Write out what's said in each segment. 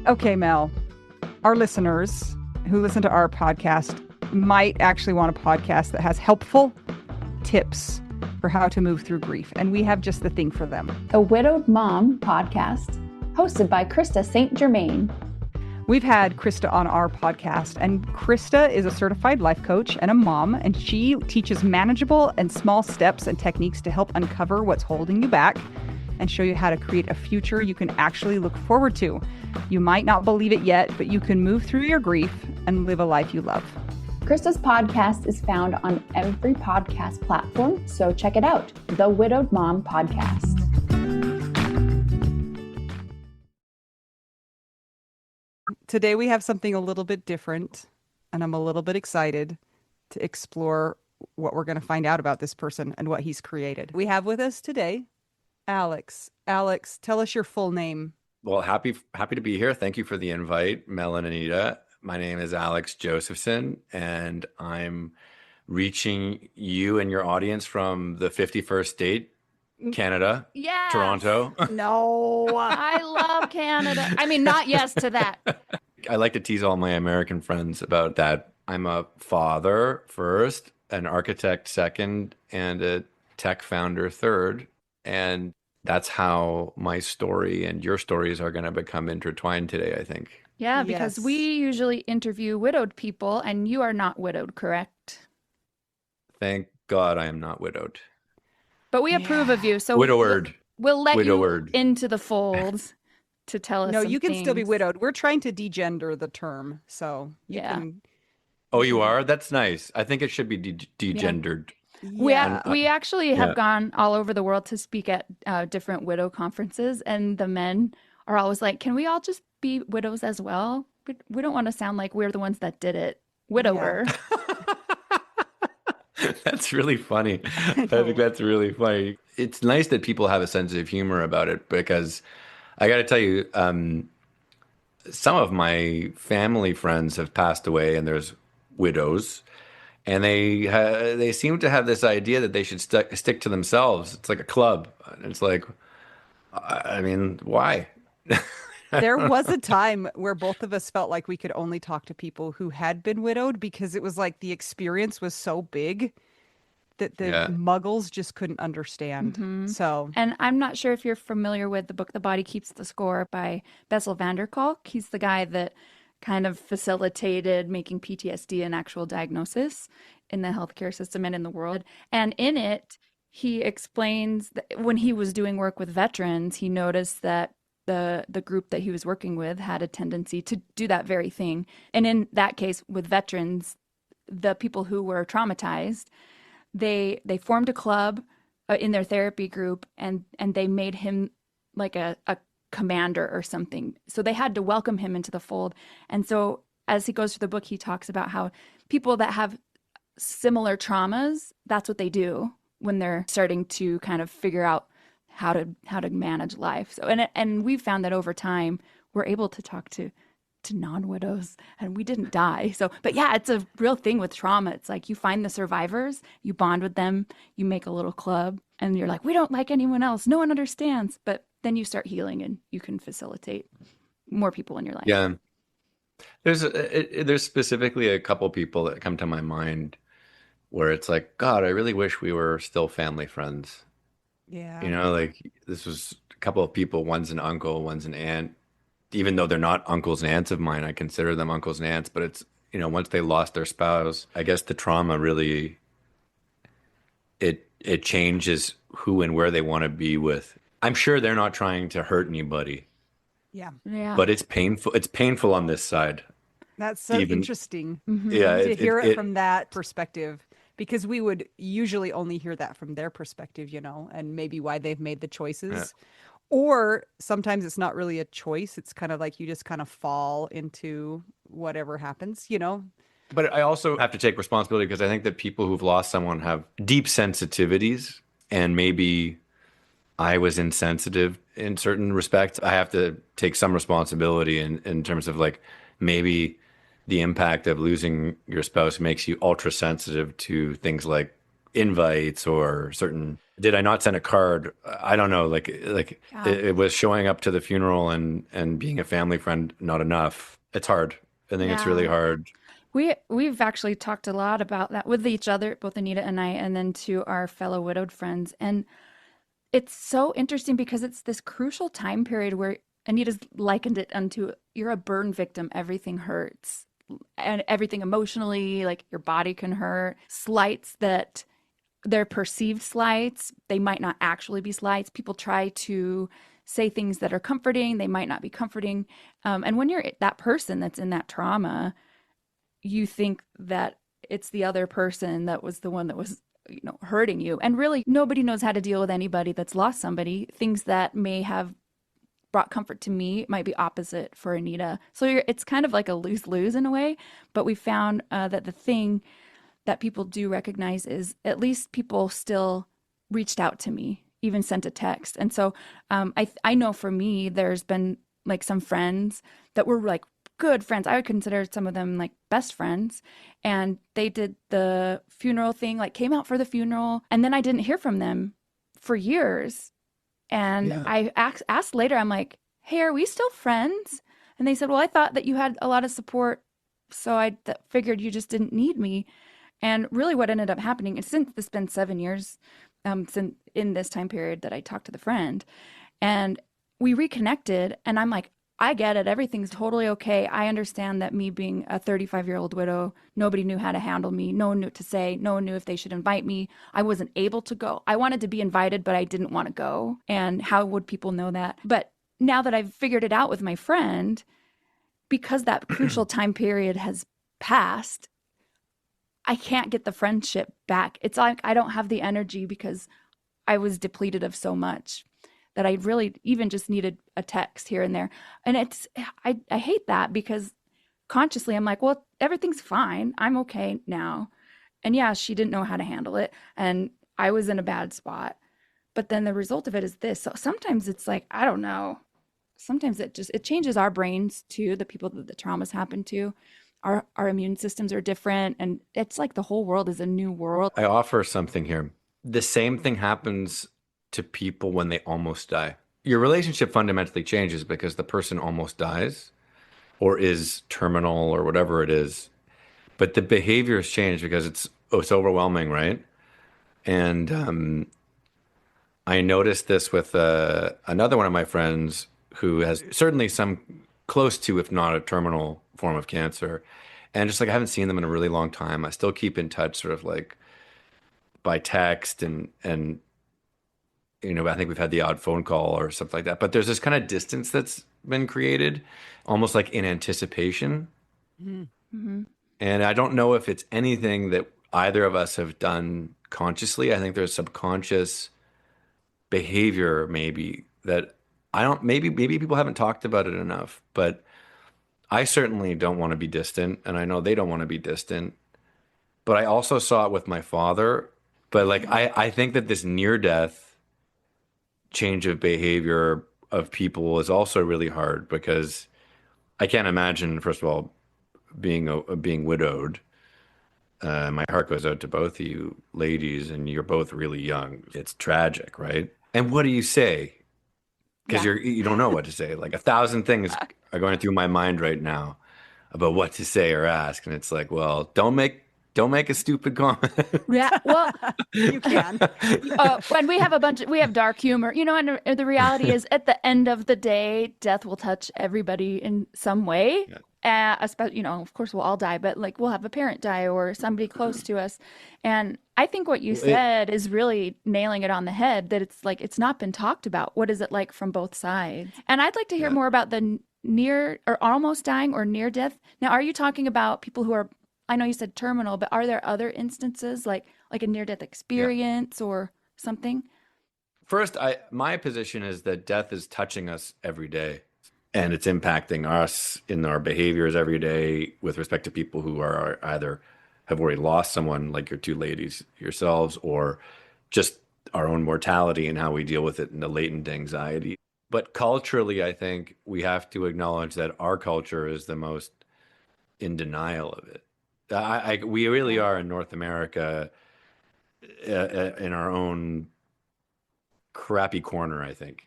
Okay, Mel, our listeners who listen to our podcast might actually want a podcast that has helpful tips for how to move through grief. And we have just the thing for them. A Widowed Mom podcast hosted by Krista St. Germain. We've had Krista on our podcast, and Krista is a certified life coach and a mom, and she teaches manageable and small steps and techniques to help uncover what's holding you back and show you how to create a future you can actually look forward to. You might not believe it yet, but you can move through your grief and live a life you love. Krista's podcast is found on every podcast platform, so check it out, The Widowed Mom Podcast. Today we have something a little bit different, and I'm a little bit excited to explore what we're going to find out about this person and what he's created. We have with us today Alex. Alex, tell us your full name. Well, happy to be here. Thank you for the invite, Mel and Anita. My name is Alex Josephson, and I'm reaching you and your audience from the 51st state, Canada, Yes. Toronto. No. I love Canada. I mean, not yes to that. I like to tease all my American friends about that. I'm a father first, an architect second, and a tech founder third. And that's how my story and your stories are going to become intertwined today, I think. Yeah, because Yes. we usually interview widowed people, and you are not widowed, correct? Thank God I am not widowed. But we approve of you, so Widowed. we'll let Widowed. you into the fold to tell us. No, some you can still be things. widowed. We're trying to degender the term, so you Yeah. can. Oh, you are? That's nice. I think it should be degendered. Yeah. We actually have Yeah. gone all over the world to speak at different widow conferences, and the men are always like, "Can we all just be widows as well? We don't want to sound like we're the ones that did it." Widower. That's really funny. I think that's really funny. It's nice that people have a sense of humor about it, because I got to tell you, some of my family friends have passed away, and there's widows, and they seem to have this idea that they should stick to themselves. It's like a club. It's like, I mean, why? There was a time where both of us felt like we could only talk to people who had been widowed, because it was like the experience was so big that the Yeah. muggles just couldn't understand. Mhm. So, And I'm not sure if you're familiar with the book The Body Keeps the Score by Bessel van der Kolk. He's the guy that kind of facilitated making PTSD an actual diagnosis in the healthcare system and in the world. And in it, he explains that when he was doing work with veterans, he noticed that the group that he was working with had a tendency to do that very thing. And in that case, with veterans, the people who were traumatized, they formed a club in their therapy group, and they made him like a commander or something. So they had to welcome him into the fold. And so as he goes through the book, he talks about how people that have similar traumas, that's what they do when they're starting to kind of figure out how to manage life. So and we've found that over time we're able to talk to non-widows, and we didn't die. So, but yeah, it's a real thing with trauma. It's like you find the survivors, you bond with them, you make a little club, and you're like, we don't like anyone else. No one understands. But then you start healing, and you can facilitate more people in your life. Yeah. There's specifically a couple people that come to my mind where it's like, God, I really wish we were still family friends. yeah. You know, like this was a couple of people, one's an uncle, one's an aunt. Even though they're not uncles and aunts of mine, I consider them uncles and aunts. But it's, once they lost their spouse, I guess the trauma really, it changes who and where they want to be with. I'm sure they're not trying to hurt anybody, Yeah. Yeah. but it's painful. It's painful on this side. That's so Even- interesting Yeah, to hear it from that perspective, because we would usually only hear that from their perspective, and maybe why they've made the choices. Or sometimes it's not really a choice. It's kind of like you just kind of fall into whatever happens. But I also have to take responsibility, because I think that people who've lost someone have deep sensitivities, and maybe I was insensitive in certain respects. I have to take some responsibility in terms of like maybe the impact of losing your spouse makes you ultra sensitive to things like invites or certain Did I not send a card? I don't know. Yeah. It was showing up to the funeral and being a family friend not enough. It's hard. I think it's really Yeah. hard. We've actually talked a lot about that with each other, both Anita and I, and then to our fellow widowed friends. And it's so interesting because it's this crucial time period where Anita's likened it unto you're a burn victim. Everything hurts and everything emotionally, like your body can hurt. Slights that they're perceived slights, they might not actually be slights. People try to say things that are comforting, they might not be comforting. And when you're that person that's in that trauma, you think that it's the other person that was the one that was hurting you, and really nobody knows how to deal with anybody that's lost somebody. Things that may have brought comfort to me might be opposite for Anita, so it's kind of like a lose-lose in a way. But we found that the thing that people do recognize is at least people still reached out to me, even sent a text. And so I know for me there's been like some friends that were like good friends. I would consider some of them like best friends. And they did the funeral thing, like came out for the funeral. And then I didn't hear from them for years. And Yeah. I asked later, I'm like, hey, are we still friends? And they said, well, I thought that you had a lot of support. So I figured you just didn't need me. And really what ended up happening is since it's been 7 years since in this time period that I talked to the friend, and we reconnected, and I'm like, I get it. Everything's totally okay. I understand that me being a 35-year-old widow, nobody knew how to handle me. No one knew what to say. No one knew if they should invite me. I wasn't able to go. I wanted to be invited, but I didn't want to go. And how would people know that? But now that I've figured it out with my friend, because that crucial time period has passed, I can't get the friendship back. It's like I don't have the energy because I was depleted of so much that I really even just needed a text here and there. And I hate that because consciously I'm like, well, everything's fine. I'm okay now. And yeah, she didn't know how to handle it. And I was in a bad spot. But then the result of it is this. So sometimes it's like, I don't know. Sometimes it changes our brains too, the people that the traumas happen to. Our immune systems are different, and it's like the whole world is a new world. I offer something here. The same thing happens to people when they almost die. Your relationship fundamentally changes because the person almost dies or is terminal or whatever it is. But the behaviors change because it's overwhelming, right? And I noticed this with another one of my friends who has certainly some close to, if not a terminal form of cancer. And just like I haven't seen them in a really long time. I still keep in touch sort of like by text and I think we've had the odd phone call or something like that. But there's this kind of distance that's been created, almost like in anticipation. Mm-hmm. And I don't know if it's anything that either of us have done consciously. I think there's subconscious behavior maybe that I don't maybe people haven't talked about it enough, but I certainly don't want to be distant, and I know they don't want to be distant. But I also saw it with my father. But like I think that this near death change of behavior of people is also really hard because I can't imagine, first of all, being widowed. My heart goes out to both of you ladies, and you're both really young. It's tragic, right? And what do you say? Because Yeah. you don't know what to say. Like 1,000 things are going through my mind right now about what to say or ask, and it's like, well, don't make a stupid comment. Yeah. Well, You can. when we have dark humor, and the reality is at the end of the day, death will touch everybody in some way. Yeah. Especially, of course we'll all die, but like we'll have a parent die or somebody close to us. And I think what you said is really nailing it on the head, that it's like, it's not been talked about. What is it like from both sides? And I'd like to hear Yeah. more about the near or almost dying or near death. Now, are you talking about people who are, I know you said terminal, but are there other instances like a near-death experience or something? First, my position is that death is touching us every day, and it's impacting us in our behaviors every day with respect to people who are either have already lost someone, like your two ladies yourselves, or just our own mortality and how we deal with it and the latent anxiety. But culturally, I think we have to acknowledge that our culture is the most in denial of it. We really are in North America in our own crappy corner, I think.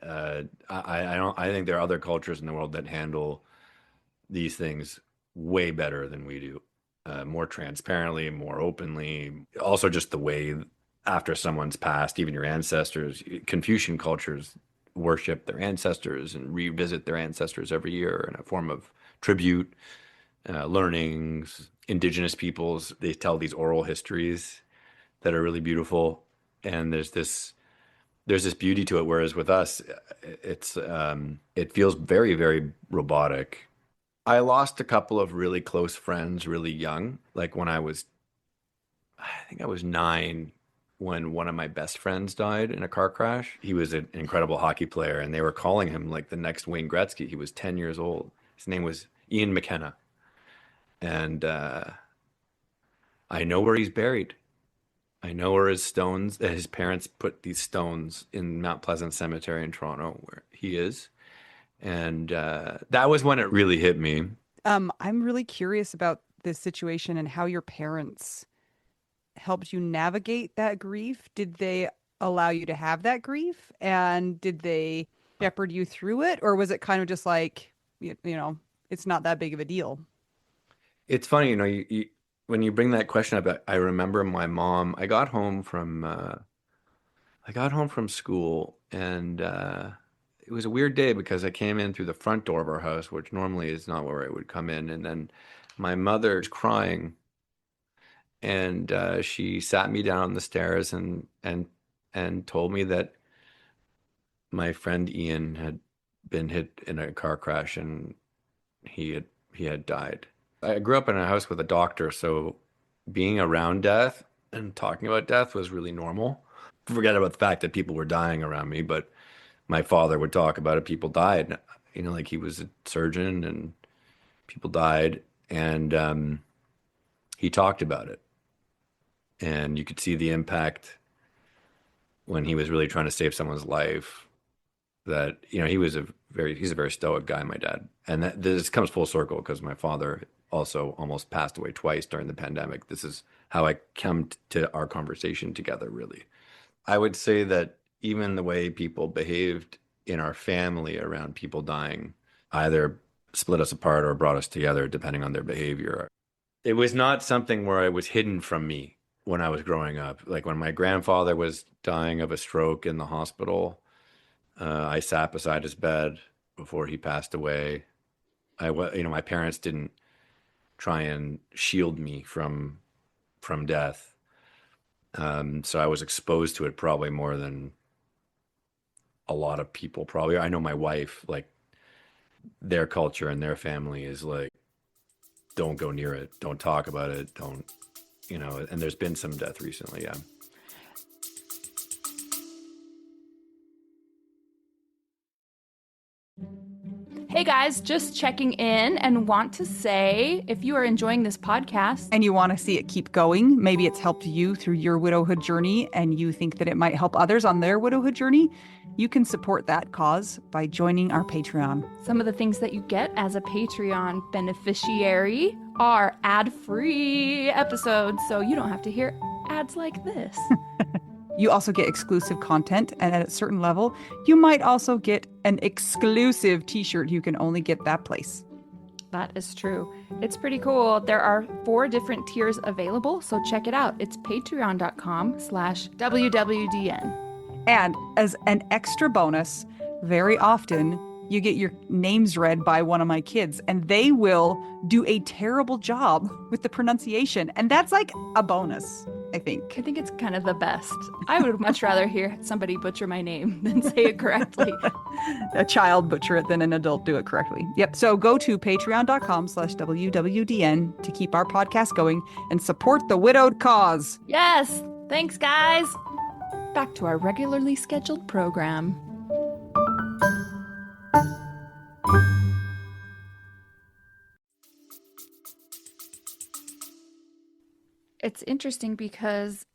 I don't. I think there are other cultures in the world that handle these things way better than we do, more transparently, more openly. Also, just the way after someone's passed, even your ancestors, Confucian cultures worship their ancestors and revisit their ancestors every year in a form of tribute, learnings. Indigenous peoples, they tell these oral histories that are really beautiful, and there's this beauty to it. Whereas with us, it feels very, very robotic. I lost a couple of really close friends really young. Like I think I was 9 when one of my best friends died in a car crash. He was an incredible hockey player, and they were calling him like the next Wayne Gretzky. He was 10 years old. His name was Ian McKenna. And I know where he's buried. I know where his parents put these stones in Mount Pleasant Cemetery in Toronto, where he is. And that was when it really hit me. I'm really curious about this situation and how your parents helped you navigate that grief. Did they allow you to have that grief? And did they shepherd you through it? Or was it kind of just like, it's not that big of a deal? It's funny, when you bring that question up, I remember my mom. I got home from school, and it was a weird day because I came in through the front door of our house, which normally is not where I would come in, and then my mother's crying, and she sat me down on the stairs and told me that my friend Ian had been hit in a car crash and he had died. I grew up in a house with a doctor, so being around death and talking about death was really normal. Forget about the fact that people were dying around me, but my father would talk about it. People died, like he was a surgeon and people died. And he talked about it. And you could see the impact when he was really trying to save someone's life. That, he's a very stoic guy, my dad. And this comes full circle because my father also almost passed away twice during the pandemic. This is how I come to our conversation together, really. I would say that even the way people behaved in our family around people dying either split us apart or brought us together, depending on their behavior. It was not something where it was hidden from me when I was growing up. Like when my grandfather was dying of a stroke in the hospital, I sat beside his bed before he passed away. My parents didn't try and shield me from death. So I was exposed to it probably more than a lot of people probably. I know my wife, like their culture and their family is like, don't go near it. Don't talk about it. Don't, and there's been some death recently. Yeah. Hey guys, just checking in and want to say if you are enjoying this podcast And you want to see it keep going, maybe it's helped you through your widowhood journey and you think that it might help others on their widowhood journey, you can support that cause by joining our Patreon. some of the things that you get as a Patreon beneficiary are ad-free episodes, so you don't have to hear ads like this. You also get exclusive content, and at a certain level, you might also get an exclusive t-shirt you can only get that place. That is true. It's pretty cool. There are 4 different tiers available, so check it out. It's patreon.com/WWDN. And as an extra bonus, very often you get your names read by one of my kids, and they will do a terrible job with the pronunciation. And that's like a bonus, I think. I think it's kind of the best. I would much rather hear somebody butcher my name than say it correctly. A child butcher it than an adult do it correctly. Yep. So go to patreon.com/WWDN to keep our podcast going and support the widowed cause. Yes. Thanks, guys. Back to our regularly scheduled program. It's interesting because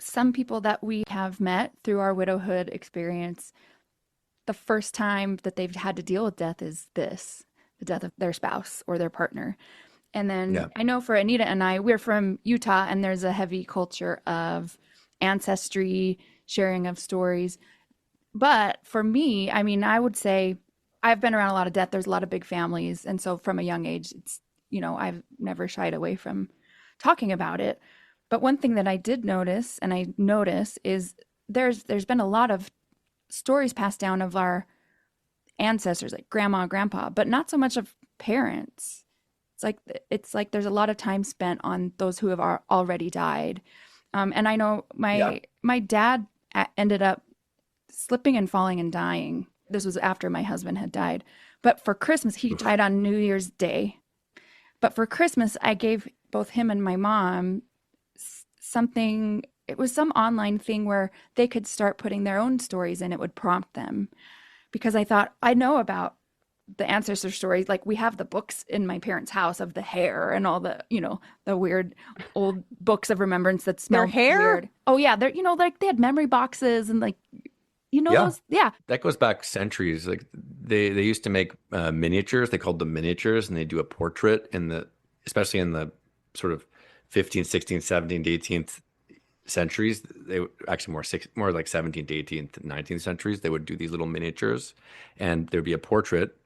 some people that we have met through our widowhood experience, the first time that they've had to deal with death is the death of their spouse or their partner. And then Yeah. I know for Anita and I, we're from Utah, and there's a heavy culture of ancestry, sharing of stories. But for me, I mean, I would say I've been around a lot of death. There's a lot of big families. And so from a young age, it's, I've never shied away from talking about it. But one thing that I did notice and I notice is there's been a lot of stories passed down of our ancestors, like grandma, grandpa, but not so much of parents. It's like there's a lot of time spent on those who have already died. And I know my dad ended up slipping and falling and dying. This was after my husband had died. But for Christmas, he died on New Year's Day. But for Christmas, I gave both him and my mom something. It was some online thing where they could start putting their own stories in. It would prompt them. Because I thought, I know about the ancestor stories. Like we have the books in my parents' house of the hair and all the, the weird old books of remembrance that smell weird. Oh yeah. They're, like they had memory boxes and like, those. Yeah. That goes back centuries. Like they used to make miniatures. They called them miniatures, and they do a portrait especially in the sort of 15th, 16th, 17th, 18th centuries. They actually more like 17th, 18th, 19th centuries. They would do these little miniatures, and there'd be a portrait,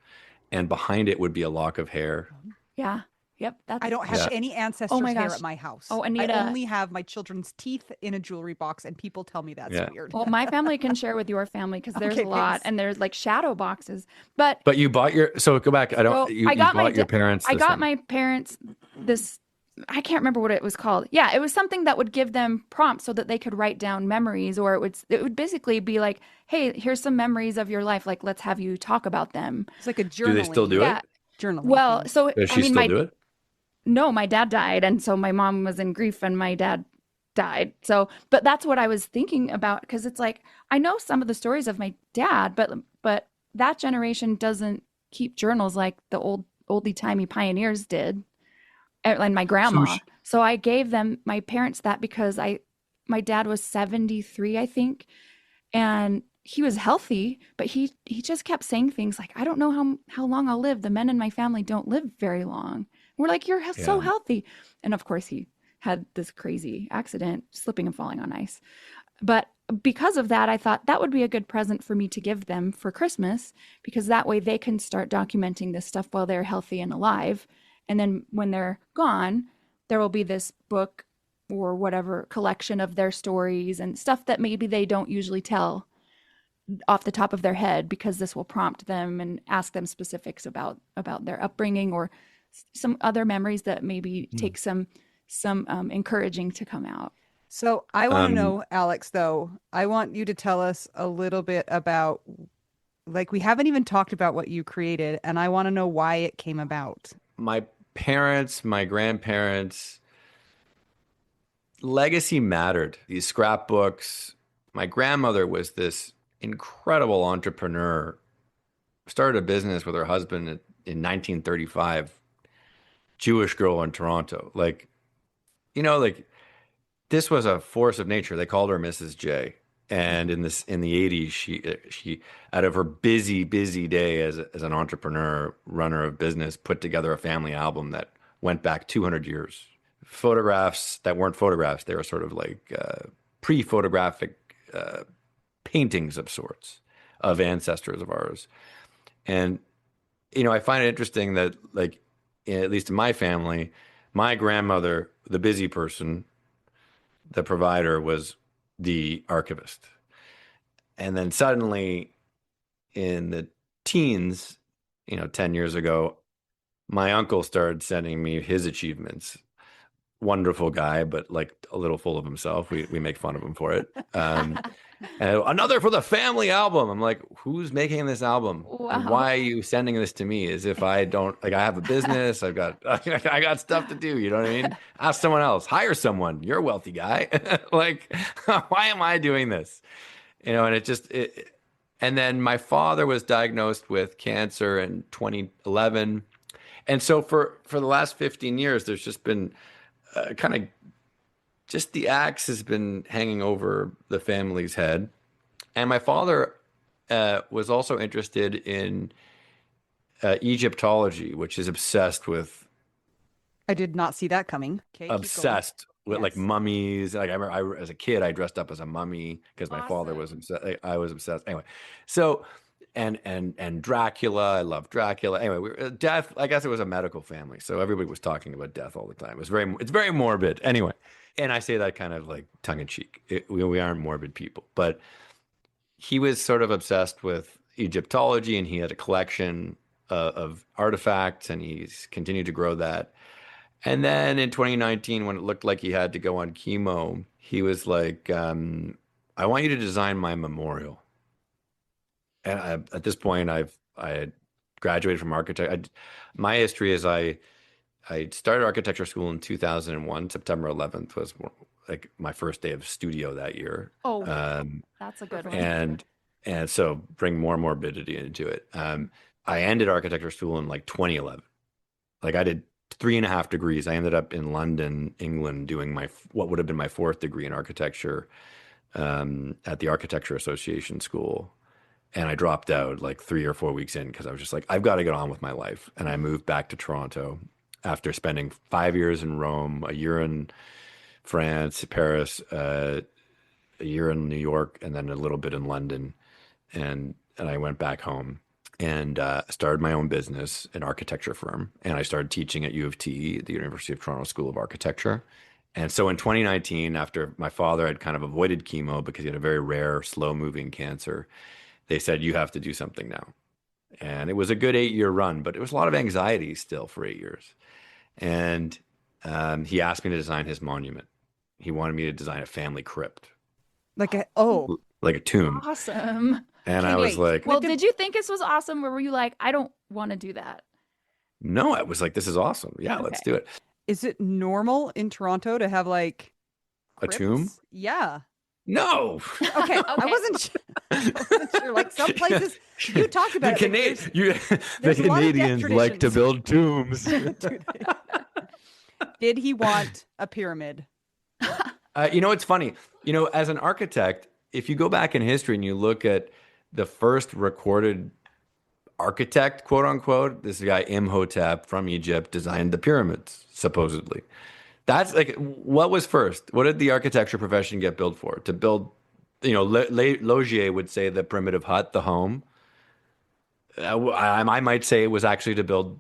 and behind it would be a lock of hair. Yeah. Yep. I don't have any ancestors' hair gosh. at my house. Oh, Anita. I only have my children's teeth in a jewelry box, and people tell me that's weird. Well, my family can share with your family because there's a lot, and there's like shadow boxes. But you bought so go back. I don't. You bought your parents. I got my parents this. I can't remember what it was called. Yeah, it was something that would give them prompts so that they could write down memories, or it would basically be like, hey, here's some memories of your life. Like, let's have you talk about them. It's like a journaling. Do they still do it? Journaling. Well, so does she still do it? No, my dad died, and so my mom was in grief, and my dad died. So, but that's what I was thinking about, because it's like I know some of the stories of my dad, but that generation doesn't keep journals like the oldie timey pioneers did, and my grandma. So I gave my parents that because my dad was 73, I think, and he was healthy, but he just kept saying things like, I don't know how long I'll live. The men in my family don't live very long. We're like, you're so healthy. And of course, he had this crazy accident, slipping and falling on ice. But because of that, I thought that would be a good present for me to give them for Christmas, because that way they can start documenting this stuff while they're healthy and alive. And then when they're gone, there will be this book or whatever collection of their stories and stuff that maybe they don't usually tell off the top of their head, because this will prompt them and ask them specifics about their upbringing or some other memories that maybe take some encouraging to come out. So I want to know, Alex, though, I want you to tell us a little bit about, like, we haven't even talked about what you created, and I want to know why it came about. My parents, my grandparents, legacy mattered. These scrapbooks. My grandmother was this incredible entrepreneur, started a business with her husband in 1935. Jewish girl in Toronto. Like, this was a force of nature. They called her Mrs. J. And in the 80s, she out of her busy day as an entrepreneur, runner of business, put together a family album that went back 200 years. Photographs that weren't photographs. They were sort of like pre-photographic paintings of sorts of ancestors of ours. And, I find it interesting that, like, at least in my family, my grandmother, the busy person, the provider, was the archivist. And then suddenly in the teens, 10 years ago, my uncle started sending me his achievements. Wonderful guy, but like a little full of himself. We make fun of him for it. And another for the family album. I'm like, who's making this album? Wow. And why are you sending this to me? As if I don't, like, I have a business. I got stuff to do. You know what I mean? Ask someone else. Hire someone. You're a wealthy guy. Like, why am I doing this? And and then my father was diagnosed with cancer in 2011. And so for the last 15 years, there's just been kind of just the axe has been hanging over the family's head. And my father was also interested in Egyptology, which is obsessed with. I did not see that coming. Okay, obsessed with like Yes. mummies. Like I remember, as a kid, I dressed up as a mummy because my father was Awesome. obsessed. I was obsessed. Anyway, so and Dracula. I love Dracula. Anyway, death. I guess it was a medical family, so everybody was talking about death all the time. It's very morbid. Anyway, and I say that kind of like tongue in cheek. We aren't morbid people, but he was sort of obsessed with Egyptology, and he had a collection of artifacts, and he's continued to grow that. And then in 2019, when it looked like he had to go on chemo, he was like, "I want you to design my memorial." And at this point, I had graduated from architect. My history is I started architecture school in 2001. September 11th was like my first day of studio that year. Oh, Um, that's a good one. and so bring more morbidity into it. I ended architecture school in like 2011. Like I did 3.5 degrees. I ended up in London, England, doing my what would have been my fourth degree in architecture at the Architecture Association School. And I dropped out like 3 or 4 weeks in because I was just like, I've got to get on with my life. And I moved back to Toronto after spending 5 years in Rome, a year in France, Paris, a year in New York, and then a little bit in London. And I went back home and started my own business, an architecture firm. And I started teaching at U of T, the University of Toronto School of Architecture. And so in 2019, after my father had kind of avoided chemo because he had a very rare, slow-moving cancer, they said, you have to do something now. And it was a good 8-year run, but it was a lot of anxiety still for 8 years. And he asked me to design his monument. He wanted me to design a family crypt, Like like a tomb. Awesome. And Okay, I was wait. like, Well, did you think this was awesome, or were you like, I don't want to do that? no, I was like, this is awesome. Yeah, let's Okay. do it. is it normal in Toronto to have like A tomb? crypts? Yeah. No. Okay. I wasn't sure. Like some places you talked about the it. Like, the there's a lot of death Canadians like to traditions. build tombs. Did he want a pyramid? It's funny. As an architect, if you go back in history and you look at the first recorded architect, quote unquote, this guy Imhotep from Egypt designed the pyramids, supposedly. That's like, what was first? What did the architecture profession get built for? To build, Logier would say the primitive hut, the home. I might say it was actually to build.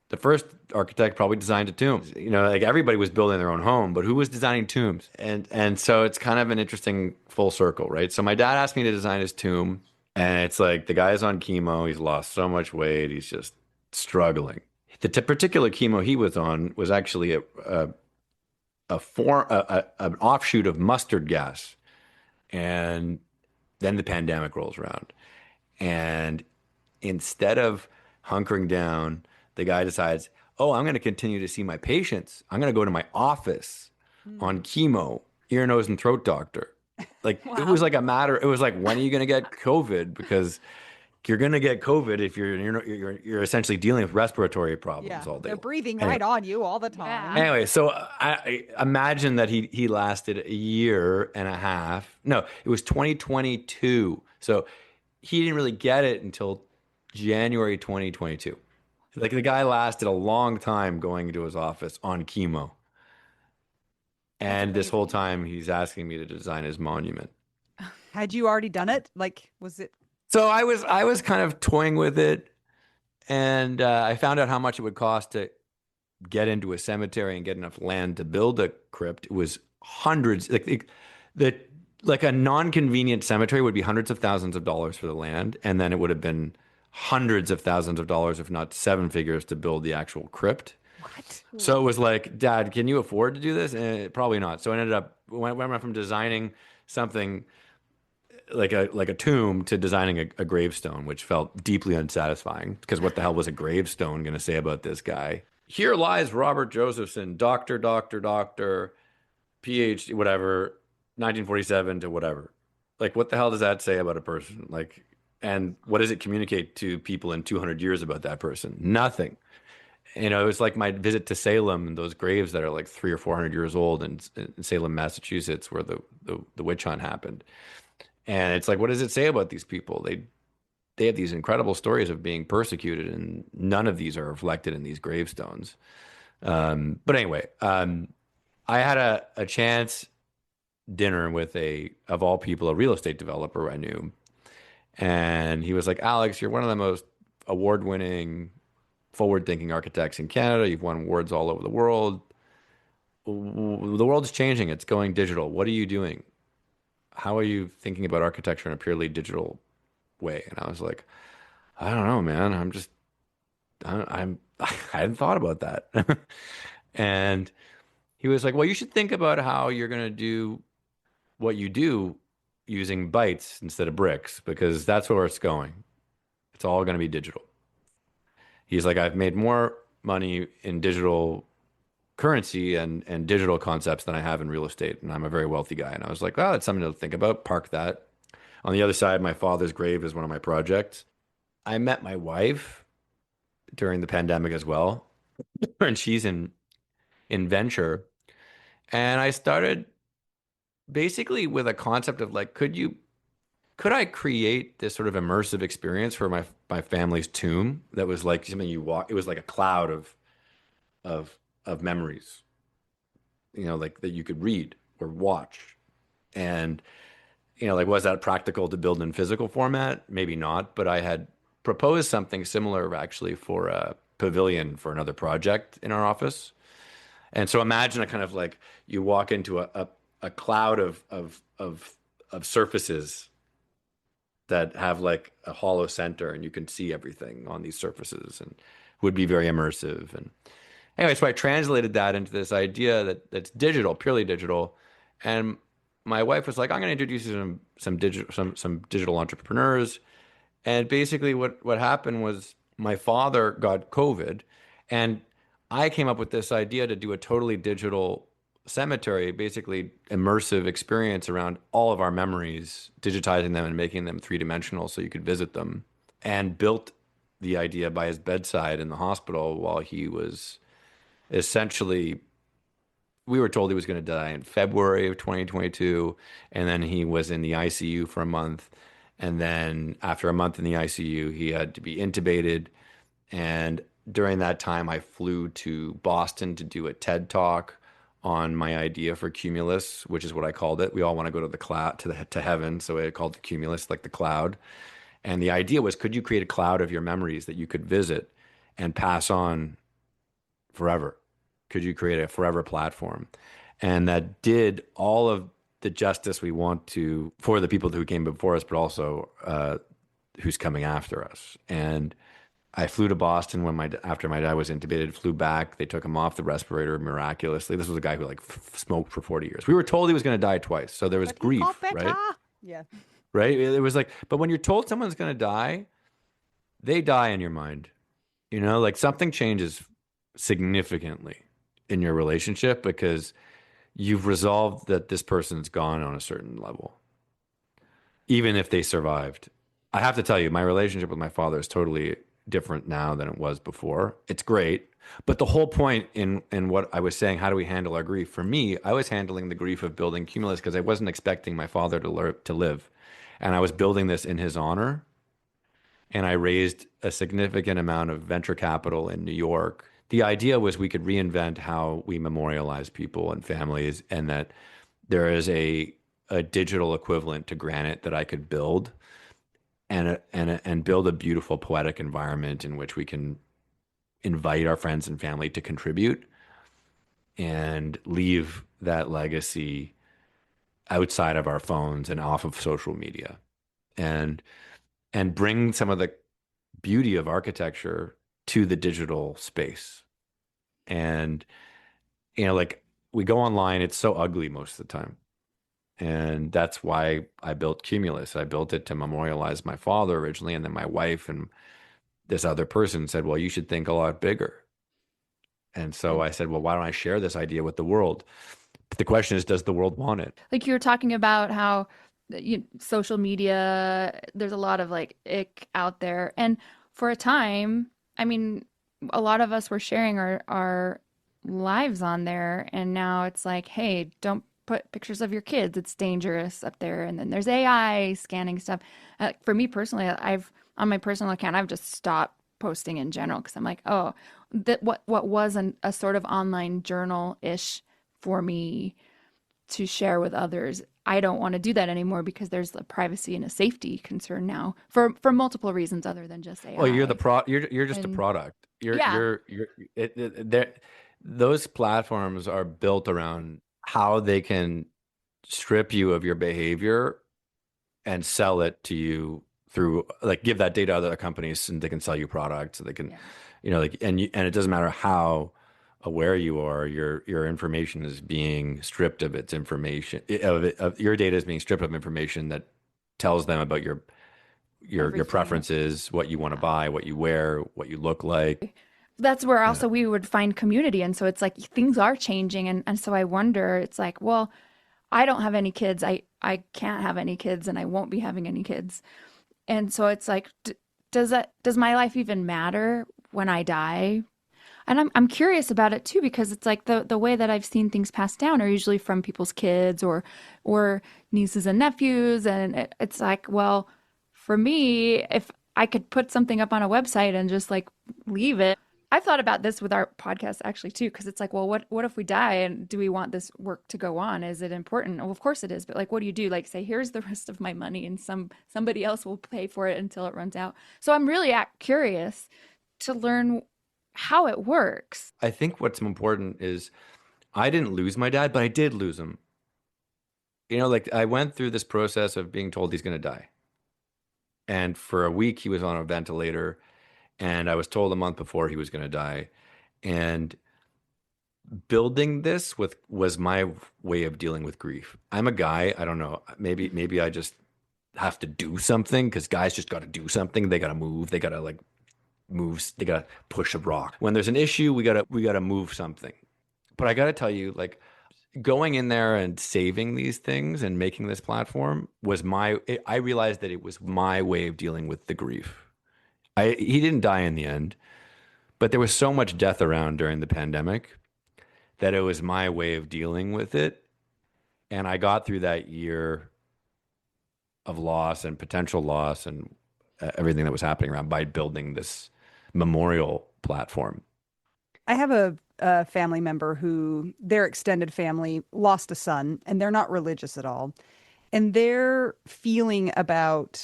The first architect probably designed a tomb. Like everybody was building their own home, but who was designing tombs? And so it's kind of an interesting full circle, right? So my dad asked me to design his tomb, and it's like the guy's on chemo. He's lost so much weight. He's just struggling. The particular chemo he was on was actually an offshoot of mustard gas, and then the pandemic rolls around, and instead of hunkering down, the guy decides, oh, I'm going to continue to see my patients. I'm going to go to my office on chemo, ear, nose, and throat doctor. Like it was like it was like, when are you going to get COVID? Because you're going to get COVID if you're essentially dealing with respiratory problems all day. They're breathing Anyway. right on you all the time. Yeah. Anyway, so I imagine that he lasted a year and a half. No, it was 2022. So he didn't really get it until January 2022. Like the guy lasted a long time going into his office on chemo. And this whole time he's asking me to design his monument. Had you already done it? Like, was it? So I was kind of toying with it, and I found out how much it would cost to get into a cemetery and get enough land to build a crypt. It was hundreds. Like a non-convenient cemetery would be hundreds of thousands of dollars for the land, and then it would have been hundreds of thousands of dollars, if not seven figures, to build the actual crypt. What? So it was like, Dad, can you afford to do this? Probably not. So I ended up went from designing something like a tomb to designing a gravestone, which felt deeply unsatisfying, because what the hell was a gravestone going to say about this guy? Here lies Robert Josephson, doctor, PhD, whatever, 1947 to whatever. Like, what the hell does that say about a person? Like, and what does it communicate to people in 200 years about that person? Nothing. It was like my visit to Salem and those graves that are like 300 or 400 years old in Salem, Massachusetts, where the witch hunt happened. And it's like, what does it say about these people? They have these incredible stories of being persecuted, and none of these are reflected in these gravestones. But anyway, I I had a chance dinner with of all people, a real estate developer I knew. And he was like, Alex, you're one of the most award-winning, forward-thinking architects in Canada. You've won awards all over the world. The world's changing. It's going digital. What are you doing? How are you thinking about architecture in a purely digital way? And I was like, I don't know, man. I hadn't thought about that. And he was like, well, you should think about how you're going to do what you do using bytes instead of bricks, because that's where it's going. It's all going to be digital. He's like, I've made more money in digital currency and digital concepts than I have in real estate. And I'm a very wealthy guy. And I was like, oh, that's something to think about. Park that. On the other side, my father's grave is one of my projects. I met my wife during the pandemic as well. And she's in venture. And I started basically with a concept of like, could I create this sort of immersive experience for my family's tomb that was like something you walk, it was like a cloud of of memories, like that you could read or watch. And like, was that practical to build in physical format? Maybe not, but I had proposed something similar actually for a pavilion for another project in our office. And so imagine a kind of like you walk into a cloud of surfaces that have like a hollow center, and you can see everything on these surfaces, and would be very immersive. And anyway, so I translated that into this idea that's digital, purely digital. And my wife was like, I'm going to introduce you to some digital entrepreneurs. And basically what happened was my father got COVID, and I came up with this idea to do a totally digital cemetery, basically immersive experience around all of our memories, digitizing them and making them three-dimensional so you could visit them, and built the idea by his bedside in the hospital while he was essentially, we were told he was going to die in February of 2022, and then he was in the ICU for a month. And then after a month in the ICU, he had to be intubated. And during that time, I flew to Boston to do a TED Talk on my idea for Cumulus, which is what I called it. We all want to go to the cloud, to heaven, so I called it Cumulus, like the cloud. And the idea was, could you create a cloud of your memories that you could visit and pass on forever? Could you create a forever platform? And that did all of the justice we want to for the people who came before us, but also who's coming after us. And I flew to Boston after my dad was intubated, flew back. They took him off the respirator miraculously. This was a guy who like smoked for 40 years. We were told he was going to die twice. So there was grief, right? Yeah. Right? It was like, but when you're told someone's going to die, they die in your mind. Like something changes significantly in your relationship because you've resolved that this person's gone on a certain level, even if they survived. I have to tell you, my relationship with my father is totally different now than it was before. It's great. But the whole point in what I was saying, how do we handle our grief? For me, I was handling the grief of building Cumulus because I wasn't expecting my father to live. And I was building this in his honor. And I raised a significant amount of venture capital in New York. The idea was we could reinvent how we memorialize people and families, and that there is a digital equivalent to granite that I could build, and build a beautiful poetic environment in which we can invite our friends and family to contribute and leave that legacy outside of our phones and off of social media, and bring some of the beauty of architecture to the digital space. And like, we go online, it's so ugly most of the time. And that's why I built Cumulus. I built it to memorialize my father originally, and then my wife and this other person said, well, you should think a lot bigger. And so I said, well, why don't I share this idea with the world? But the question is, does the world want it? Like you were talking about how social media, there's a lot of like ick out there. And for a time, I mean, a lot of us were sharing our lives on there. And now it's like, hey, don't put pictures of your kids. It's dangerous up there. And then there's AI scanning stuff. For me personally, on my personal account, I've just stopped posting in general because I'm like, oh, that what was a sort of online journal-ish for me to share with others. I don't want to do that anymore because there's a privacy and a safety concern now for multiple reasons other than just Well, AI. you're just a And product. yeah, Those platforms are built around how they can strip you of your behavior and sell it to you through, like, give that data to other companies and they can sell you products. They can, yeah, like, and it doesn't matter how aware you are, your information is being stripped of its information, of your data is being stripped of information that tells them about your everything. preferences, what you want to Yeah. buy, what you wear, what you look like. That's where Yeah. also we would find community. And so it's like things are changing. And so I wonder, it's like, well, I don't have any kids. I can't have any kids and I won't be having any kids. And so it's like, does my life even matter when I die? And I'm curious about it too, because it's like the way that I've seen things passed down are usually from people's kids or nieces and nephews. And it's like, well, for me, if I could put something up on a website and just like leave it. I've thought about this with our podcast actually too, because it's like, well, what if we die and do we want this work to go on? Is it important? Well, of course it is, but like, what do you do? Like, say, here's the rest of my money, and somebody else will pay for it until it runs out. So I'm really curious to learn how it works. I think what's important is I didn't lose my dad, but I did lose him. Like, I went through this process of being told he's going to die. And for a week, he was on a ventilator. And I was told a month before he was going to die. And building this was my way of dealing with grief. I'm a guy, I don't know, maybe I just have to do something because guys just got to do something. They got to move. They got to, like, move. They got to push a rock. When there's an issue, we got to move something. But I got to tell you, like, going in there and saving these things and making this platform I realized that it was my way of dealing with the grief. He didn't die in the end, but there was so much death around during the pandemic that it was my way of dealing with it. And I got through that year of loss and potential loss and everything that was happening around by building this memorial platform. I have a family member who their extended family lost a son, and they're not religious at all. And their feeling about,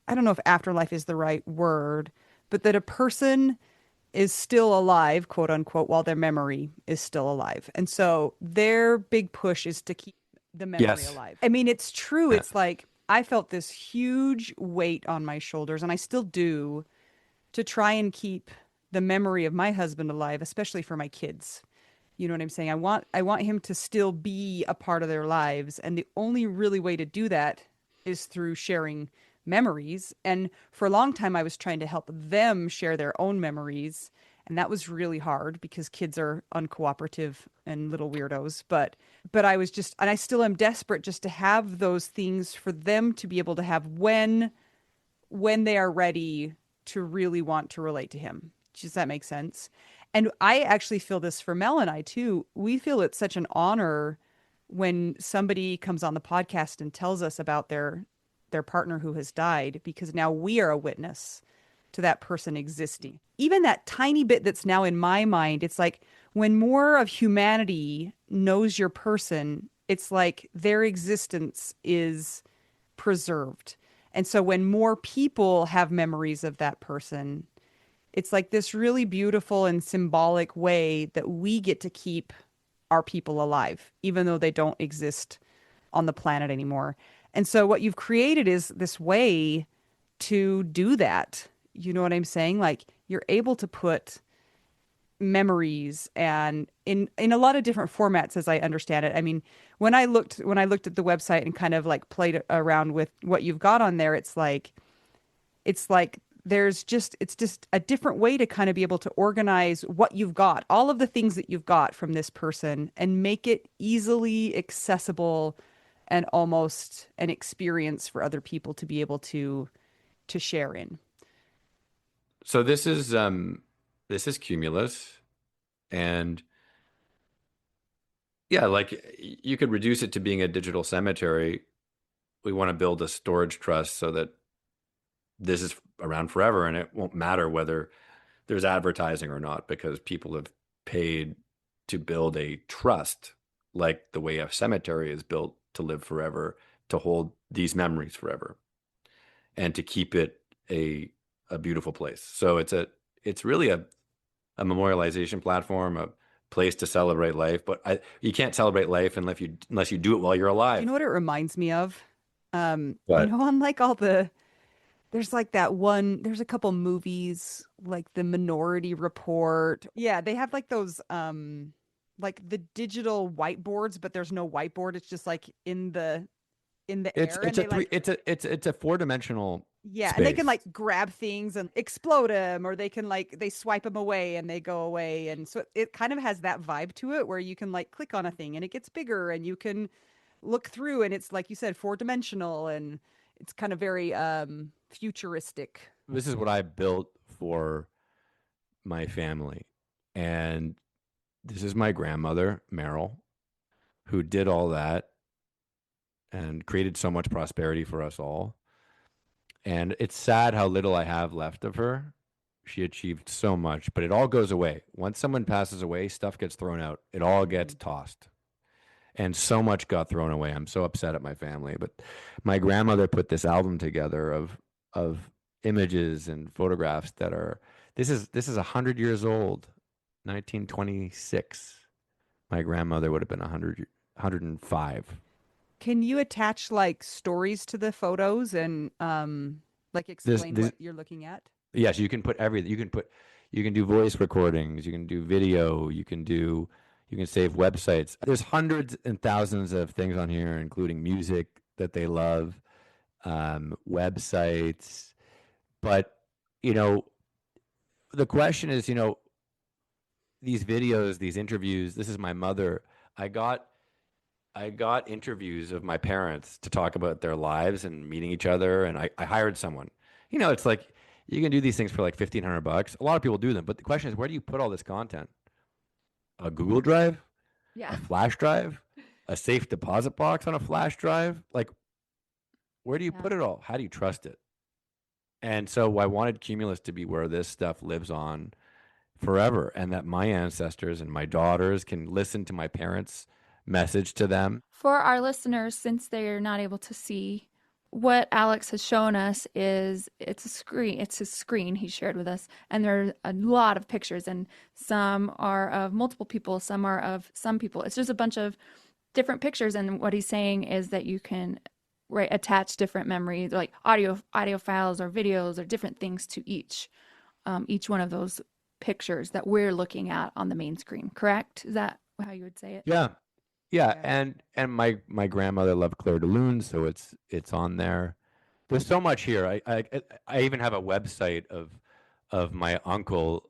I don't know if afterlife is the right word, but that a person is still alive, quote unquote, while their memory is still alive. And so their big push is to keep the memory Yes. alive. I mean, it's true. Yeah. It's like I felt this huge weight on my shoulders, and I still do, to try and keep the memory of my husband alive, especially for my kids. You know what I'm saying? I want him to still be a part of their lives, and the only really way to do that is through sharing memories. And for a long time I was trying to help them share their own memories, and that was really hard because kids are uncooperative and little weirdos. But I was just, and I still am desperate just to have those things for them to be able to have when they are ready to really want to relate to him. Does that make sense? And I actually feel this for Mel and I too. We feel it's such an honor when somebody comes on the podcast and tells us about their partner who has died, because now we are a witness to that person existing. Even that tiny bit that's now in my mind, it's like when more of humanity knows your person, it's like their existence is preserved. And so when more people have memories of that person, it's like this really beautiful and symbolic way that we get to keep our people alive, even though they don't exist on the planet anymore. And so what you've created is this way to do that. You know what I'm saying? Like, you're able to put memories and in a lot of different formats, as I understand it. I mean, when I looked at the website and kind of like played around with what you've got on there, it's like it's just a different way to kind of be able to organize what you've got, all of the things that you've got from this person, and make it easily accessible and almost an experience for other people to be able to share in. So this is Cumulus, and yeah, like, you could reduce it to being a digital cemetery. We want to build a storage trust so that this is around forever, and it won't matter whether there's advertising or not, because people have paid to build a trust, like the way a cemetery is built to live forever, to hold these memories forever, and to keep it a beautiful place. So it's really a memorialization platform, a place to celebrate life. But you can't celebrate life unless you do it while you're Do you alive. know what it reminds me of? But On like all there's like that one, there's a couple movies like the Minority Report. Yeah, they have like those like the digital whiteboards, but there's no whiteboard. It's just like in the air and they like it's a four-dimensional yeah, and they can space. like grab things and explode them, or they can like they swipe them away and they go away. And so it kind of has that vibe to it where you can like click on a thing and it gets bigger and you can look through and it's like you said, four dimensional and it's kind of very futuristic. This is what I built for my family. And this is my grandmother, Meryl, who did all that and created so much prosperity for us all. And it's sad how little I have left of her. She achieved so much, but it all goes away. Once someone passes away, stuff gets thrown out. It all gets tossed. And so much got thrown away. I'm so upset at my family. But my grandmother put this album together of images and photographs that are this is 100 years old, 1926. My grandmother would have been 105. Can you attach like stories to the photos and like This explain this what you're looking at? Yes, you can put everything. You can do voice recordings, you can do video, you can save websites. There's hundreds and thousands of things on here, including music that they love, websites. But, you know, the question is, these videos, these interviews, this is my mother. I got I got interviews of my parents to talk about their lives and meeting each other, and I hired someone. It's like you can do these things for like $1,500. A lot of people do them, but the question is, where do you put all this content? A Google Drive, Yeah. a flash drive, a safe deposit box on a flash drive? Like, where do you Yeah. put it all? How do you trust it? And so I wanted Cumulus to be where this stuff lives on forever, and that my ancestors and my daughters can listen to my parents' message to them. For our listeners, since they're not able to see, what Alex has shown us is it's a screen. It's a screen he shared with us, and there are a lot of pictures, and some are of multiple people, some are of some people. It's just a bunch of different pictures, and what he's saying is that you can attach different memories, like audio files or videos or different things to each one of those pictures that we're looking at on the main screen. Correct? Is that how you would say it? Yeah. Yeah, Yeah. and my grandmother loved Claire de Lune, so it's on there. There's so much here. I even have a website of my uncle,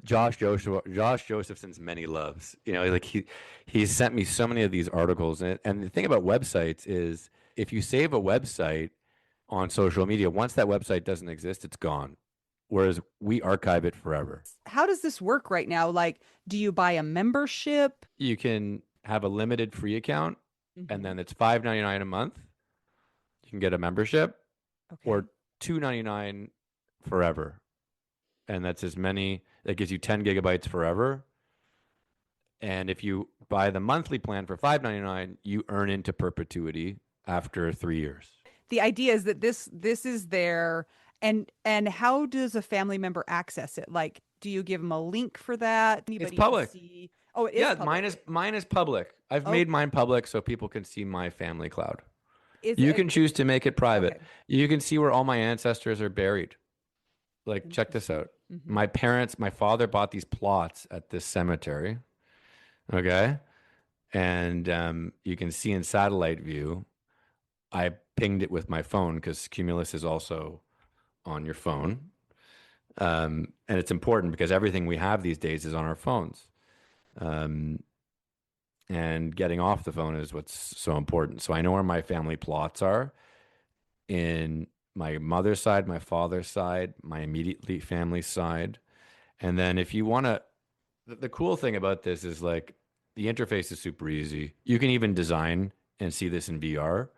Josh Josephson's many loves. Like he sent me so many of these articles, and the thing about websites is if you save a website on social media, once that website doesn't exist, it's gone. Whereas we archive it forever. How does this work right now? Like, do you buy a membership? You can have a limited free account, and Mhm. then it's $5.99 a month. You can get a membership, Okay. or $2.99 forever, and that's as many. That gives you 10 gigabytes forever. And if you buy the monthly plan for $5.99, you earn into perpetuity after 3 years. The idea is that this is there, and how does a family member access it? Like, do you give them a link for that? Anybody can public. see? Oh, it is Yeah, public. mine is public. I've Oh. made mine public so people can see my family cloud. Is You it can choose to make it private. okay? You can see where all my ancestors are buried. Like, check this out. Mhm. My father bought these plots at this cemetery. Okay. And you can see in satellite view, I pinged it with my phone because Cumulus is also on your phone. And it's important because everything we have these days is on our phones. Um, and getting off the phone is what's so important. So I know where my family plots are in my mother's side, my father's side, my immediately family side. And then if you want to, the cool thing about this is like the interface is super easy. You can even design and see this in VR.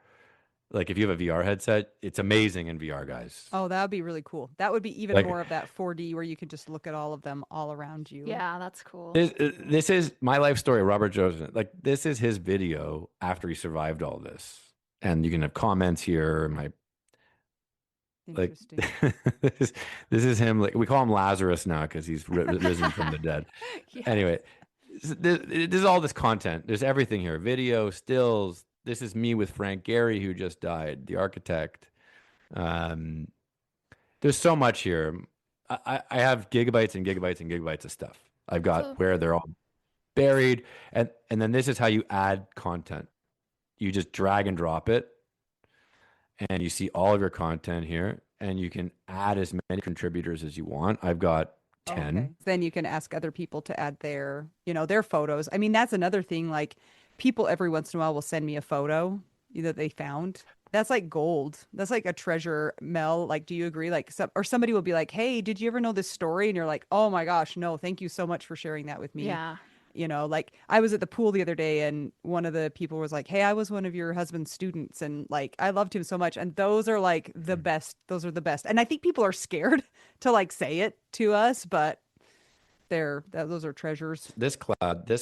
Like if you have a VR headset, it's amazing in VR, guys. Oh, that would be really cool. That would be even Like more of that 4D where you can just look at all of them all around you. Yeah, that's cool. this is my life story, Robert Joseph. Like this is his video after he survived all this. And you can have comments here. My like Interesting. this is him. Like we call him Lazarus now because he's risen from the dead. Yeah. Anyway, this is all this content. There's everything here: video, stills. This is me with Frank Gehry, who just died, the architect. Um, there's so much here. I have gigabytes and gigabytes and gigabytes of stuff. I've got So, where they're all buried, and then this is how you add content. You just drag and drop it, and you see all of your content here, and you can add as many contributors as you want. I've got Oh, 10. okay. Then you can ask other people to add their, their photos. I mean, that's another thing. Like people every once in a while will send me a photo that they found. That's like gold. That's like a treasure, Mel. Like, do you agree? Like, or somebody will be like, "Hey, did you ever know this story?" And you're like, "Oh my gosh, no, thank you so much for sharing that with me." yeah. Like I was at the pool the other day and one of the people was like, "Hey, I was one of your husband's students and like I loved him so much." And those are like the best. Those are the best. And I think people are scared to like say it to us, but those are treasures. This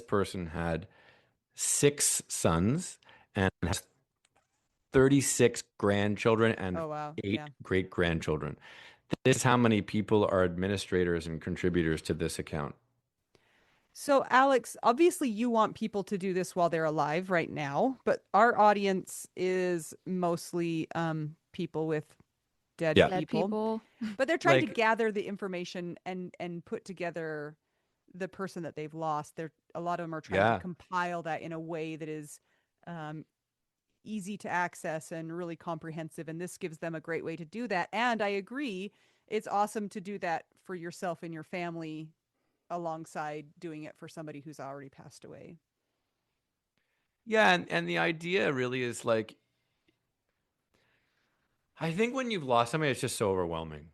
person had 6 sons and has 36 grandchildren and Oh wow. eight Yeah. great grandchildren. This is how many people are administrators and contributors to this account. So Alex, obviously you want people to do this while they're alive right now, but our audience is mostly people with dead Yeah. Dead people. people. But they're trying to Like, gather the information and put together the person that they've lost. A lot of them are trying to yeah. compile that in a way that is um, easy to access and really comprehensive. And this gives them a great way to do that. And I agree, it's awesome to do that for yourself and your family alongside doing it for somebody who's already passed away. Yeah, and the idea really is like I think when you've lost somebody, it's just so overwhelming.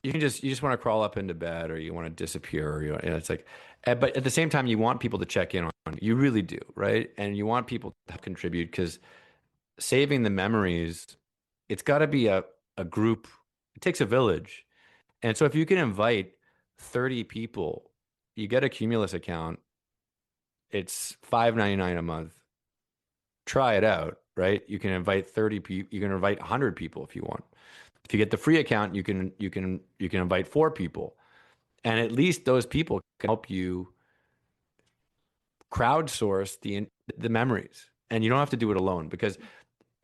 You just want to crawl up into bed or you want to disappear or and it's like but at the same time you want people to check in on you. You really do, right? And you want people to contribute because saving the memories, it's got to be a group. It takes a village. And so if you can invite 30 people, you get a Cumulus account. It's $5.99 a month. Try it out, right? You can invite 30 people, you can invite 100 people if you want. If you get the free account, you can invite 4 people. And at least those people can help you crowdsource the memories. And you don't have to do it alone because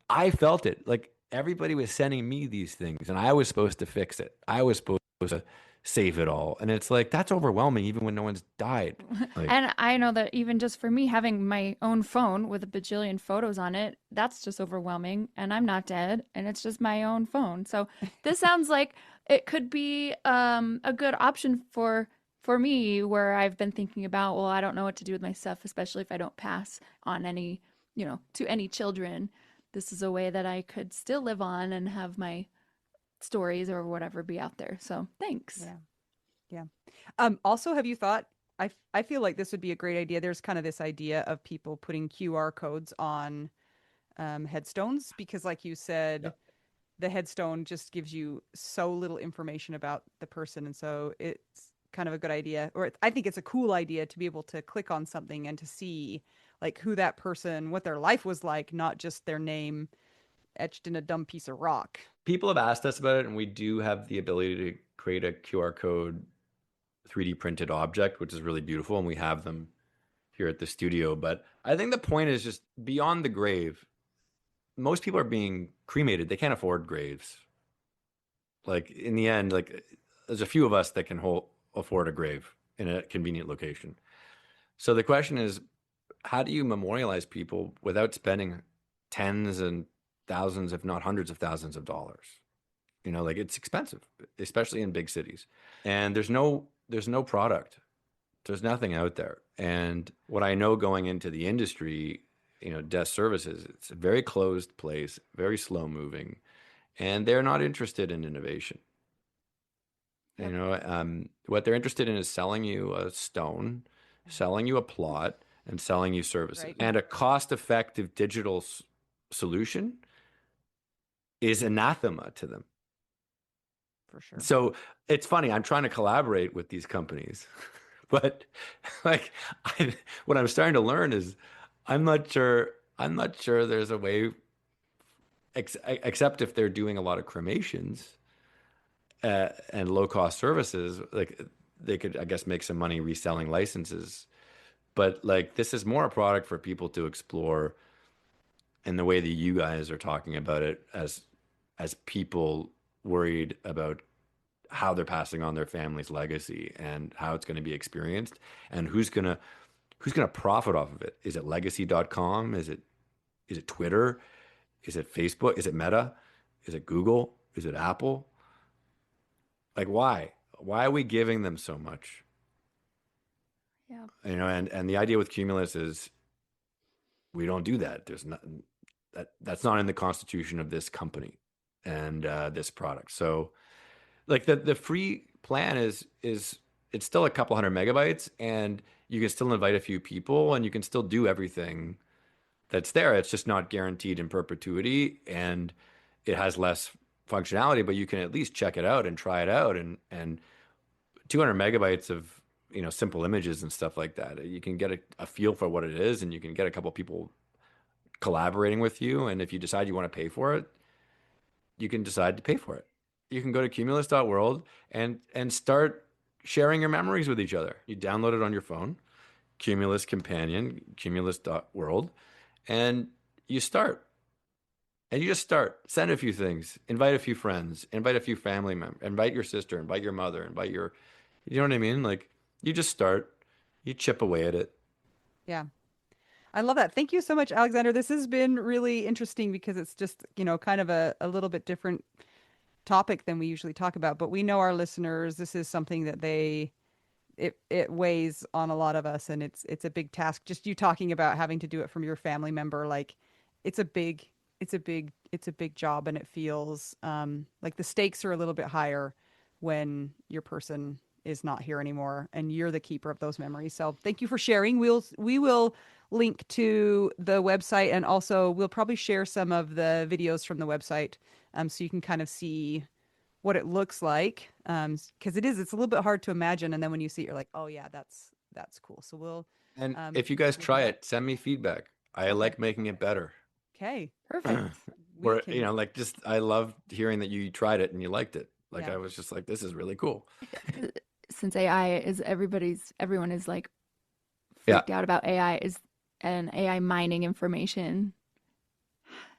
I felt it. Like everybody was sending me these things and I was supposed to fix it. I was supposed to save it all. And it's like that's overwhelming even when no one's died. Like And I know that even just for me, having my own phone with a bajillion photos on it, that's just overwhelming. And I'm not dead, and it's just my own phone. So this sounds like it could be a good option for me, where I've been thinking about, well, I don't know what to do with my stuff, especially if I don't pass on any, to any children. This is a way that I could still live on and have my stories or whatever be out there. So thanks. Yeah. Yeah. Also, have you thought, I feel like this would be a great idea. There's kind of this idea of people putting QR codes on headstones because, like you yeah. said, the headstone just gives you so little information about the person. And so it's kind of a good idea, or I think it's a cool idea to be able to click on something and to see like who that person, what their life was like, not just their name etched in a dumb piece of rock. People have asked us about it, and we do have the ability to create a QR code 3D printed object, which is really beautiful, and we have them here at the studio. But I think the point is just beyond the grave. Most people are being cremated. They can't afford graves. Like in the end, like there's a few of us that can afford a grave in a convenient location. So the question is, how do you memorialize people without spending tens and thousands, if not hundreds of thousands of dollars? Like it's expensive, especially in big cities. And there's no product. There's nothing out there. And what I know going into the industry, death services, it's a very closed place, very slow moving, and they're not interested in innovation. Yep. What they're interested in is selling you a stone, selling you a plot, and selling you services. Right. And a cost-effective digital solution is anathema to them. For sure. So it's funny. I'm trying to collaborate with these companies, but like what I'm starting to learn is I'm not sure. I'm not sure there's a way, except if they're doing a lot of cremations and low cost services. Like they could, I guess, make some money reselling licenses. But like this is more a product for people to explore in the way that you guys are talking about it as people worried about how they're passing on their family's legacy and how it's going to be experienced and who's going to profit off of it. Is it legacy.com? Is it Twitter? Is it Facebook? Is it Meta? Is it Google? Is it Apple? Like why? Why are we giving them so much? Yeah. And the idea with Cumulus is we don't do that. There's not that's not in the constitution of this company and this product. So like the free plan is it's still a couple hundred megabytes and you can still invite a few people and you can still do everything that's there. It's just not guaranteed in perpetuity and it has less functionality, but you can at least check it out and try it out and 200 megabytes of simple images and stuff like that. You can get a feel for what it is and you can get a couple people collaborating with you. And if you decide you want to pay for it, you can decide to pay for it. You can go to cumulus.world and start sharing your memories with each other. You download it on your phone, Cumulus Companion, cumulus.world, and you start. And you just start. Send a few things. Invite a few friends. Invite a few family members. Invite your sister. Invite your mother. You know what I mean? Like, you just start. You chip away at it. Yeah. I love that. Thank you so much, Alexander. This has been really interesting because it's just, kind of a little bit different topic than we usually talk about. But we know our listeners, this is something that it weighs on a lot of us and it's a big task. Just you talking about having to do it from your family member, like it's a big job and it feels like the stakes are a little bit higher when your person is not here anymore and you're the keeper of those memories. So thank you for sharing. We will link to the website and also we'll probably share some of the videos from the website so you can kind of see what it looks like because it's a little bit hard to imagine and then when you see it you're like, oh yeah, that's cool. So we'll And if you guys we'll do try that. it, send me feedback. I Okay. like making it better. Okay. Perfect. We Or, can, like just I love hearing that you tried it and you liked it. Like yeah. I was just like, this is really cool. Since AI is everyone is like Yeah. freaked out about AI is and AI mining information.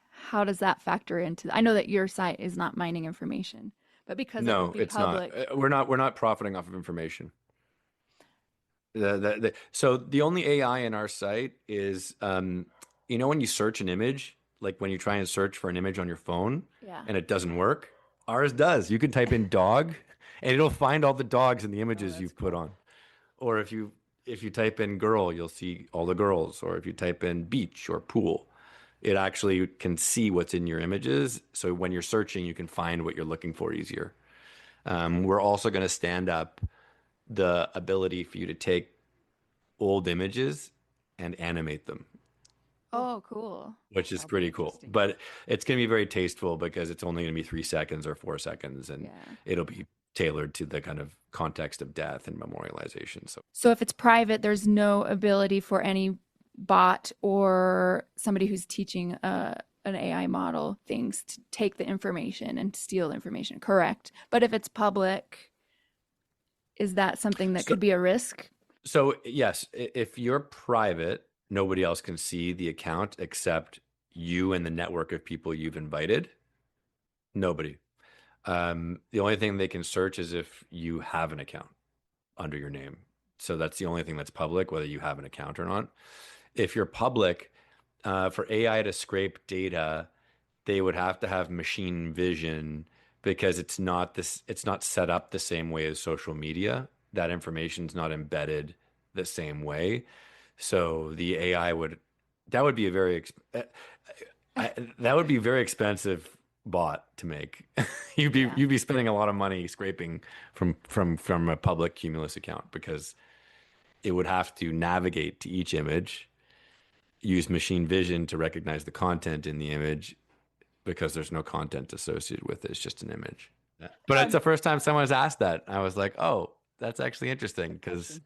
How does that factor into? I know that your site is not mining information, but because it would No, be it's not. public. We're not profiting off of information. So the only AI in our site is, when you search an image, like when you try and search for an image on your phone Yeah. and it doesn't work, ours does. You can type in dog and it'll find all the dogs in the Oh, images that's you've put cool. on. Or if you type in girl, you'll see all the girls. Or if you type in beach or pool, it actually can see what's in your images. So when you're searching, you can find what you're looking for easier. We're also going to stand up the ability for you to take old images and animate them, Oh, Oh, cool. which is that'll be pretty cool. interesting. But it's going to be very tasteful because it's only going to be 3 seconds or 4 seconds, and Yeah. it'll be tailored to the kind of context of death and memorialization. So So if it's private, there's no ability for any bot or somebody who's teaching an AI model things to take the information and steal the information. Correct. But if it's public, is that something that so could be a risk? so yes, if you're private, nobody else can see the account except you and the network of people you've invited. Nobody. The only thing they can search is if you have an account under your name. So that's the only thing that's public, whether you have an account or not. If you're public, for AI to scrape data, they would have to have machine vision because it's not set up the same way as social media. That information's not embedded the same way. So the AI that would be a that would be very expensive bot to make. Yeah. You'd be spending a lot of money scraping from a public Cumulus account because it would have to navigate to each image, use machine vision to recognize the content in the image, because there's no content associated with it. It's just an image. Yeah. But it's the first time someone's asked that. I was like, oh, that's actually interesting, because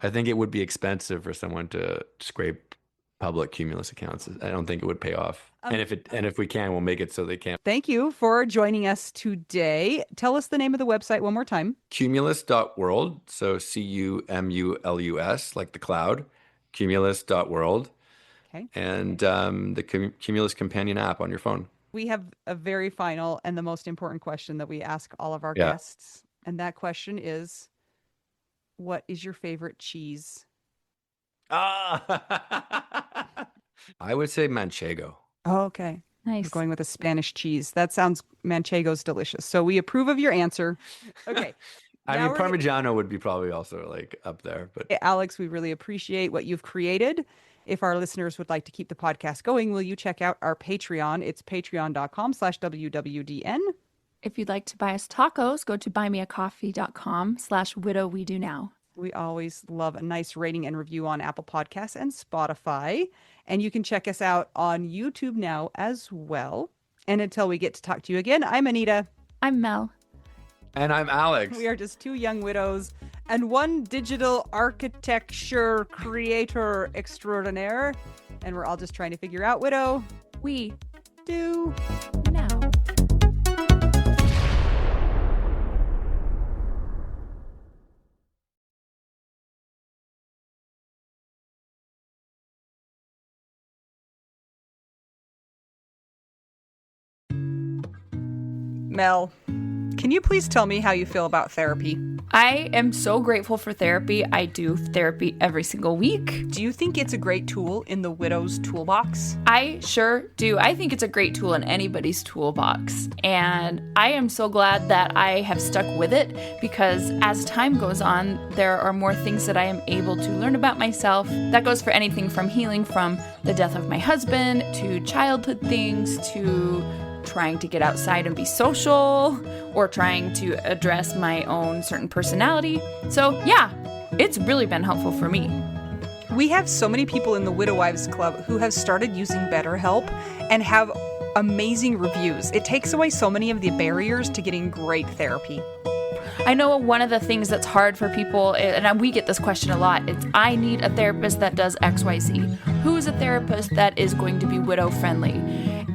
I think it would be expensive for someone to scrape public Cumulus accounts. I don't think it would pay off. And if we can, we'll make it so they can't. Thank you for joining us today. Tell us the name of the website one more time. Cumulus.world. So Cumulus, like the cloud. Cumulus.world. Okay. And the Cumulus companion app on your phone. We have a very final and the most important question that we ask all of our guests. And that question is, what is your favorite cheese? I would say Manchego. Oh, okay. Nice. We're going with a Spanish cheese. That sounds, Manchego's delicious. So we approve of your answer. Okay. I Now mean, Parmigiano would be probably also like up there. But Alex, we really appreciate what you've created. If our listeners would like to keep the podcast going, will you check out our Patreon? It's patreon.com/WWDN. If you'd like to buy us tacos, go to buymeacoffee.com/widowwedonoww. We always love a nice rating and review on Apple Podcasts and Spotify. And you can check us out on YouTube now as well. And until we get to talk to you again, I'm Anita. I'm Mel. And I'm Alex. We are just two young widows and one digital architecture creator extraordinaire. And we're all just trying to figure out, widow, We do now. Mel, can you please tell me how you feel about therapy? I am so grateful for therapy. I do therapy every single week. Do you think it's a great tool in the widow's toolbox? I sure do. I think it's a great tool in anybody's toolbox. And I am so glad that I have stuck with it, because as time goes on, there are more things that I am able to learn about myself. That goes for anything from healing from the death of my husband, to childhood things, to trying to get outside and be social, or trying to address my own certain personality. So yeah, it's really been helpful for me. We have so many people in the Widow Wives Club who have started using BetterHelp and have amazing reviews. It takes away so many of the barriers to getting great therapy. I know one of the things that's hard for people, and we get this question a lot, it's I need a therapist that does XYZ. Who is a therapist that is going to be widow friendly?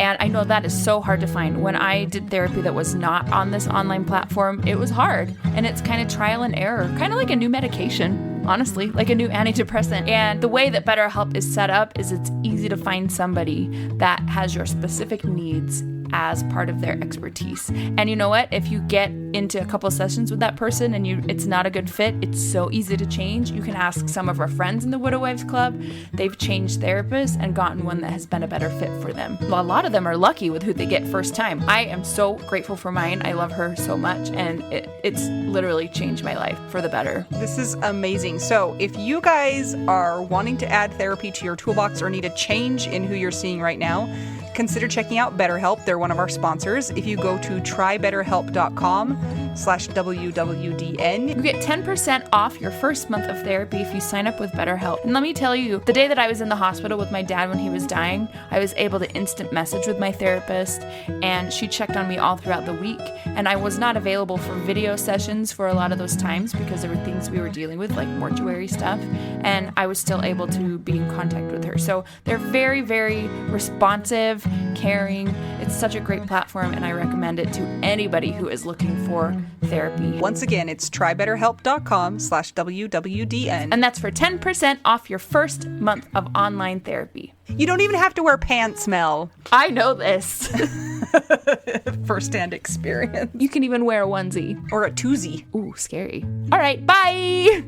And I know that is so hard to find. When I did therapy that was not on this online platform, it was hard. And it's kind of trial and error, kind of like a new medication, honestly, like a new antidepressant. And the way that BetterHelp is set up is it's easy to find somebody that has your specific needs as part of their expertise. And you know what? If you get into a couple sessions with that person and it's not a good fit, it's so easy to change. You can ask some of our friends in the Widow Wives Club. They've changed therapists and gotten one that has been a better fit for them. A lot of them are lucky with who they get first time. I am so grateful for mine. I love her so much, and it's literally changed my life for the better. This is amazing. So if you guys are wanting to add therapy to your toolbox or need a change in who you're seeing right now, consider checking out BetterHelp. They're one of our sponsors. If you go to trybetterhelp.com/WWDN, you get 10% off your first month of therapy if you sign up with BetterHelp. And let me tell you, the day that I was in the hospital with my dad when he was dying, I was able to instant message with my therapist, and she checked on me all throughout the week. And I was not available for video sessions for a lot of those times because there were things we were dealing with, like mortuary stuff, and I was still able to be in contact with her. So they're very, very responsive, caring. It's such a great platform, and I recommend it to anybody who is looking for therapy. Once again, it's trybetterhelp.com/WWDN. And that's for 10% off your first month of online therapy. You don't even have to wear pants, Mel. I know this. First-hand experience. You can even wear a onesie. Or a twosie. Ooh, scary. All right, bye.